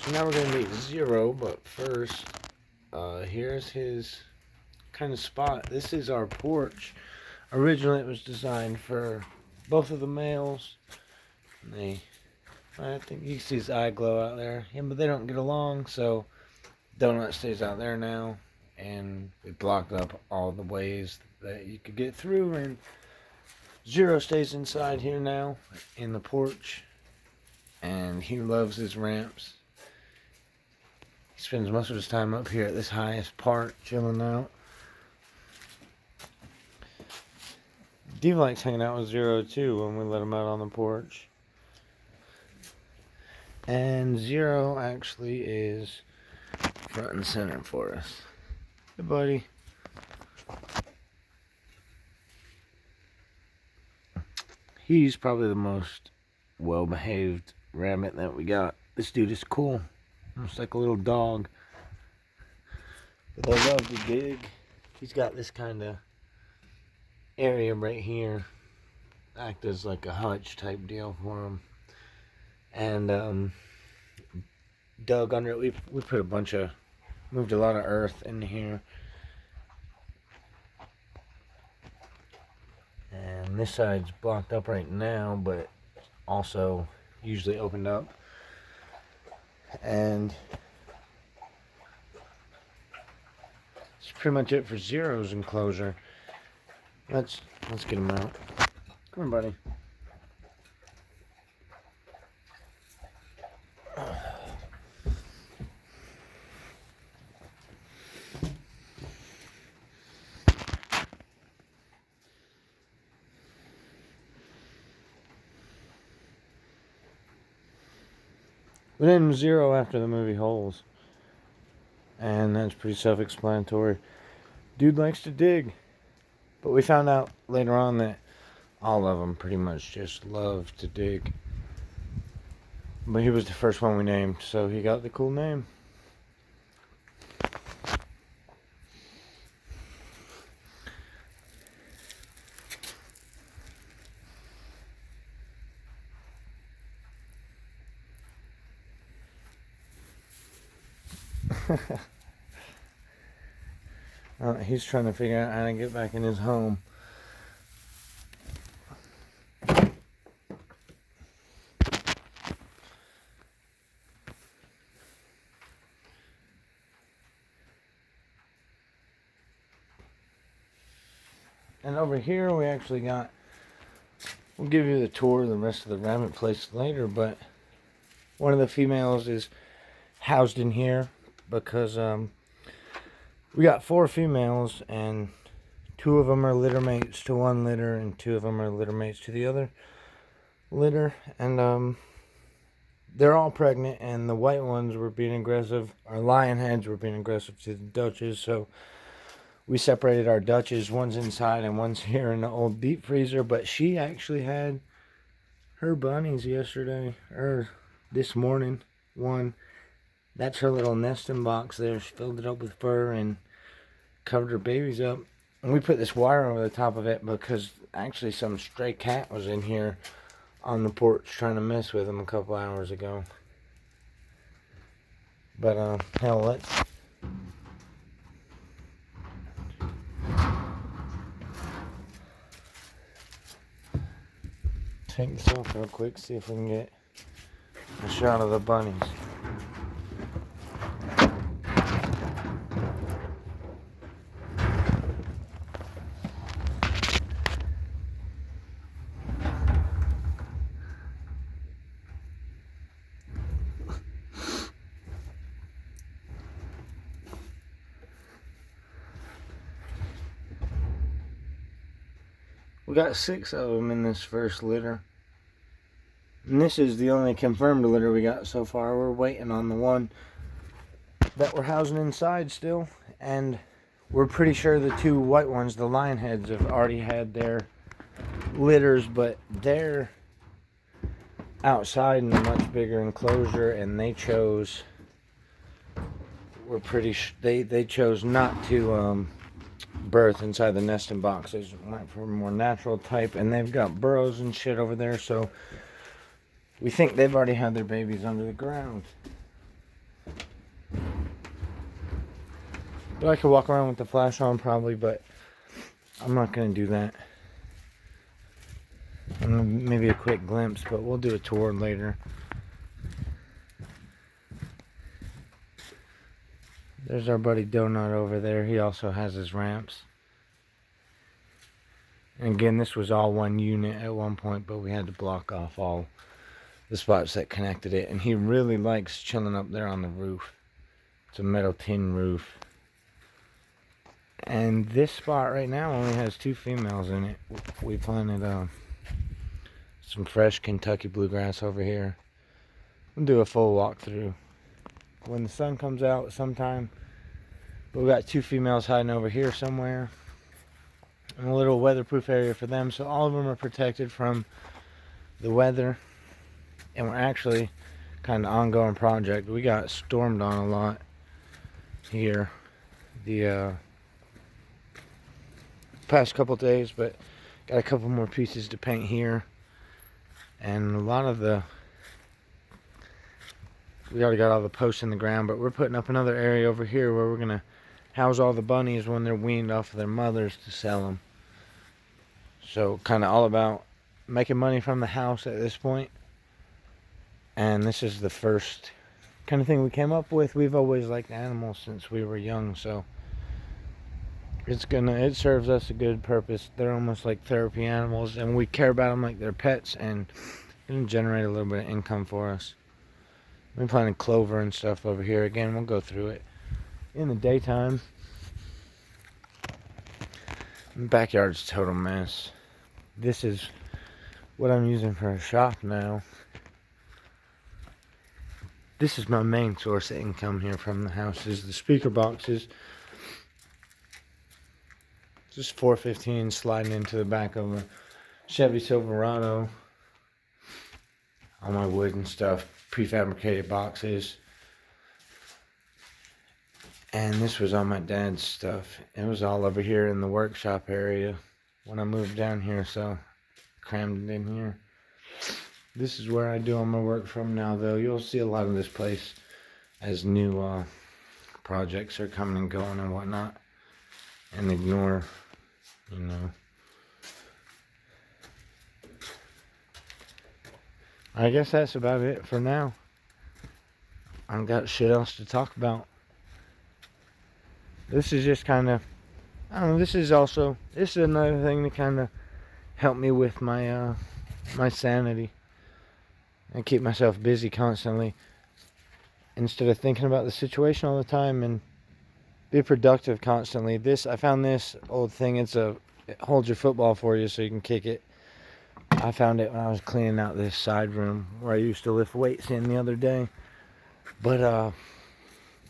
So now we're going to meet Zero, but first, here's his kind of spot. This is our porch. Originally, it was designed for both of the males. I think you can see his eye glow out there. Yeah, but they don't get along, so Donut stays out there now. And we blocked up all the ways that you could get through, and Zero stays inside here now in the porch, and he loves his ramps. He spends most of his time up here at this highest part, chilling out. Diva likes hanging out with Zero too when we let him out on the porch. And Zero actually is front and center for us. Hey, buddy. He's probably the most well-behaved rabbit that we got. This dude is cool. Almost like a little dog. But they love to dig. He's got this kind of area right here. Act as like a hutch type deal for him. And dug under it. We put moved a lot of earth in here. And this side's blocked up right now, but also usually opened up. And that's pretty much it for Zero's enclosure. Let's get him out. Come on, buddy. We named Zero after the movie Holes. And that's pretty self-explanatory. Dude likes to dig. But we found out later on that all of them pretty much just love to dig. But he was the first one we named, so he got the cool name. He's trying to figure out how to get back in his home. And over here we actually got, we'll give you the tour of the rest of the rabbit place later, but one of the females is housed in here because we got 4 females, and 2 of them are litter mates to one litter, and 2 of them are litter mates to the other litter. And they're all pregnant, and the white ones were being aggressive. Our lion heads were being aggressive to the Dutches, so we separated our Dutches. One's inside and one's here in the old deep freezer. But she actually had her bunnies yesterday, or this morning. One. That's her little nesting box there. She filled it up with fur and covered her babies up. And we put this wire over the top of it because actually some stray cat was in here on the porch trying to mess with them a couple hours ago. But hell, let's take this off real quick, see if we can get a shot of the bunnies. We got 6 of them in this first litter. And this is the only confirmed litter we got so far. We're waiting on the one that we're housing inside still. And we're pretty sure the 2 white ones, the lion heads, have already had their litters. But they're outside in a much bigger enclosure, and they chose... They chose not to birth inside the nesting boxes. Went for a more natural type, and they've got burrows and shit over there, so we think they've already had their babies under the ground. But I could walk around with the flash on probably, but I'm not going to do that. Maybe a quick glimpse, but we'll do a tour later. There's our buddy Donut over there. He also has his ramps. And again, this was all one unit at one point, but we had to block off all the spots that connected it. And he really likes chilling up there on the roof. It's a metal tin roof. And this spot right now only has 2 females in it. We planted some fresh Kentucky bluegrass over here. We'll do a full walkthrough when the sun comes out sometime. But we got 2 females hiding over here somewhere. And a little weatherproof area for them, so all of them are protected from the weather. And we're actually kind of ongoing project. We got stormed on a lot here the past couple days, but got a couple more pieces to paint here. And a lot of we already got all the posts in the ground, but we're putting up another area over here where we're gonna house all the bunnies when they're weaned off of their mothers to sell them. So kind of all about making money from the house at this point. And this is the first kind of thing we came up with. We've always liked animals since we were young, so it serves us a good purpose. They're almost like therapy animals, and we care about them like they're pets, and it's gonna generate a little bit of income for us. We're planting clover and stuff over here. Again, we'll go through it in the daytime. Backyard's a total mess. This is what I'm using for a shop now. This is my main source of income here from the house, is the speaker boxes. Just 415 sliding into the back of a Chevy Silverado. All my wood and stuff, prefabricated boxes. And this was all my dad's stuff. It was all over here in the workshop area when I moved down here, so crammed it in here. This is where I do all my work from now, though. You'll see a lot of this place as new projects are coming and going and whatnot. And ignore, you know. I guess that's about it for now. I don't got shit else to talk about. This is just kind of, I don't know, this is another thing to kind of help me with my my sanity. And keep myself busy constantly instead of thinking about the situation all the time, and be productive constantly. I found this old thing. It holds your football for you so you can kick it. I found it when I was cleaning out this side room where I used to lift weights in the other day. But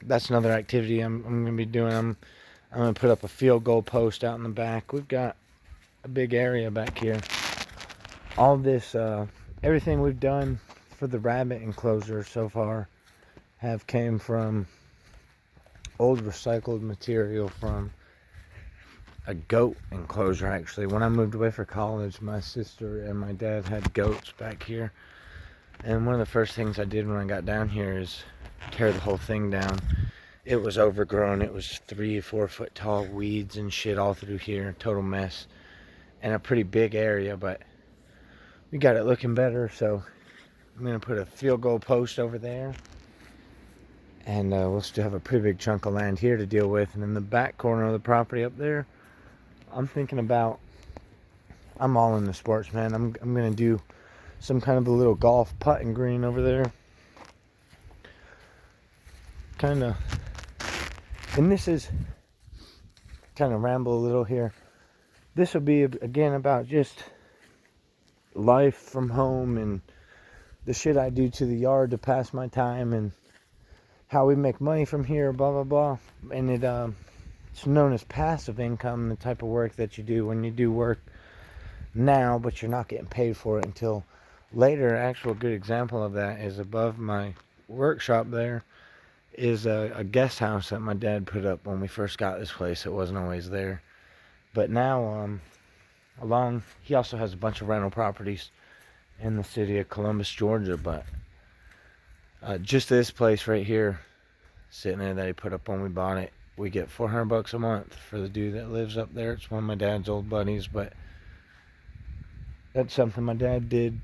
that's another activity I'm going to be doing. I'm going to put up a field goal post out in the back. We've got a big area back here. All this, everything we've done for the rabbit enclosure so far came from old recycled material from a goat enclosure. Actually, when I moved away for college, my sister and my dad had goats back here, and one of the first things I did when I got down here is tear the whole thing down. It was overgrown. It was 3 or 4 foot tall weeds and shit all through here. Total mess, and a pretty big area, but we got it looking better. So I'm gonna put a field goal post over there, and we'll still have a pretty big chunk of land here to deal with. And in the back corner of the property up there, I'm all in the sports, man. I'm gonna do some kind of a little golf putting green over there, kind of. And this is kind of ramble a little here. This will be again about just life from home and the shit I do to the yard to pass my time, and how we make money from here, blah blah blah. And it's known as passive income, the type of work that you do when you do work now, but you're not getting paid for it until later. Actual good example of that is above my workshop there is a guest house that my dad put up when we first got this place. It wasn't always there, but now he also has a bunch of rental properties in the city of Columbus, Georgia. But just this place right here sitting there that he put up when we bought it We get $400 a month for the dude that lives up there. It's one of my dad's old buddies, but that's something my dad did,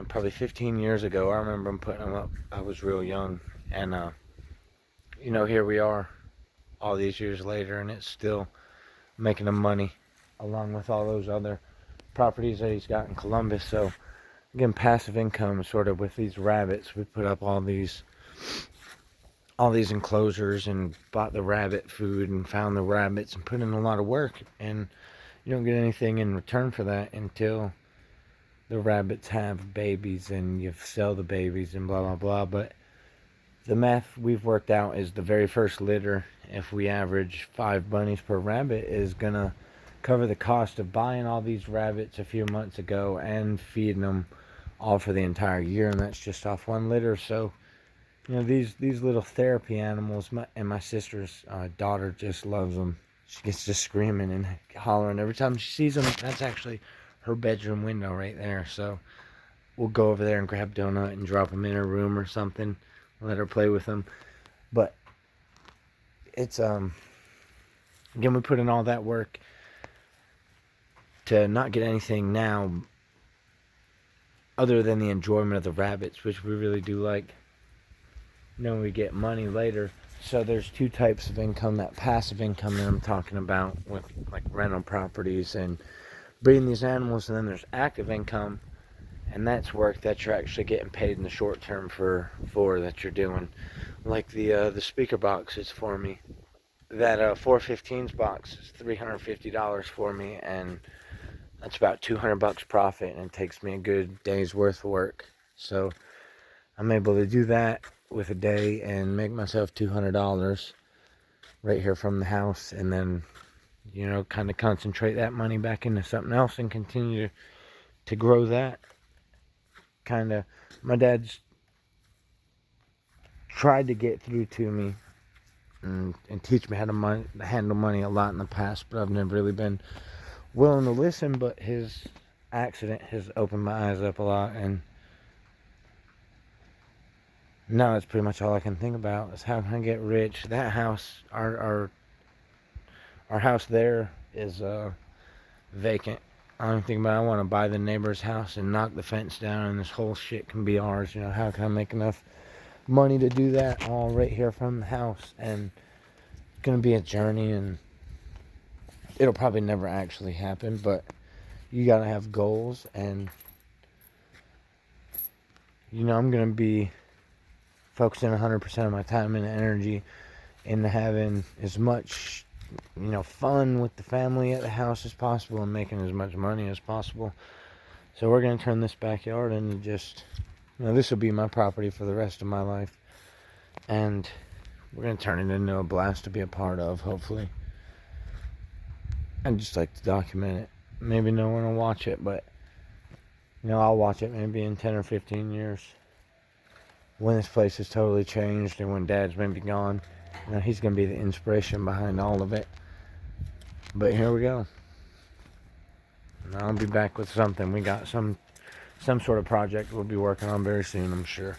probably 15 years ago. I remember him putting them up. I was real young, and here we are all these years later, and it's still making him money along with all those other properties that he's got in Columbus. So again, passive income sort of with these rabbits. We put up all these enclosures and bought the rabbit food and found the rabbits and put in a lot of work, and you don't get anything in return for that until the rabbits have babies and you sell the babies and blah blah blah. But the math we've worked out is the very first litter, if we average 5 bunnies per rabbit, is gonna cover the cost of buying all these rabbits a few months ago and feeding them all for the entire year, and that's just off 1 litter. So these little therapy animals, my sister's daughter just loves them. She gets to screaming and hollering every time she sees them. That's actually her bedroom window right there. So we'll go over there and grab Donut and drop them in her room or something. Let her play with them. But it's again, we put in all that work to not get anything now other than the enjoyment of the rabbits, which we really do like. We get money later. So there's 2 types of income. That passive income that I'm talking about with like rental properties and breeding these animals, and then there's active income, and that's work that you're actually getting paid in the short term for that you're doing. Like the speaker box is for me. That 415s box is $350 for me, and that's about $200 profit, and it takes me a good day's worth of work. So I'm able to do that with a day and make myself $200 right here from the house, and then kind of concentrate that money back into something else and continue to grow that. Kind of, my dad's tried to get through to me and teach me how to handle money a lot in the past, but I've never really been willing to listen. But his accident has opened my eyes up a lot, and now it's pretty much all I can think about is how can I get rich. That house, our house there is vacant. I don't think about it. I want to buy the neighbor's house and knock the fence down, and this whole shit can be ours. How can I make enough money to do that all right here from the house? And it's going to be a journey, and it'll probably never actually happen, but you got to have goals. And I'm going to be focusing 100% of my time and energy into having as much fun with the family at the house as possible and making as much money as possible. So we're going to turn this backyard into just, this will be my property for the rest of my life, and we're going to turn it into a blast to be a part of, hopefully. I'd just like to document it. Maybe no one will watch it, but I'll watch it maybe in 10 or 15 years when this place has totally changed and when Dad's maybe gone. He's going to be the inspiration behind all of it. But here we go. I'll be back with something. We got some sort of project we'll be working on very soon, I'm sure.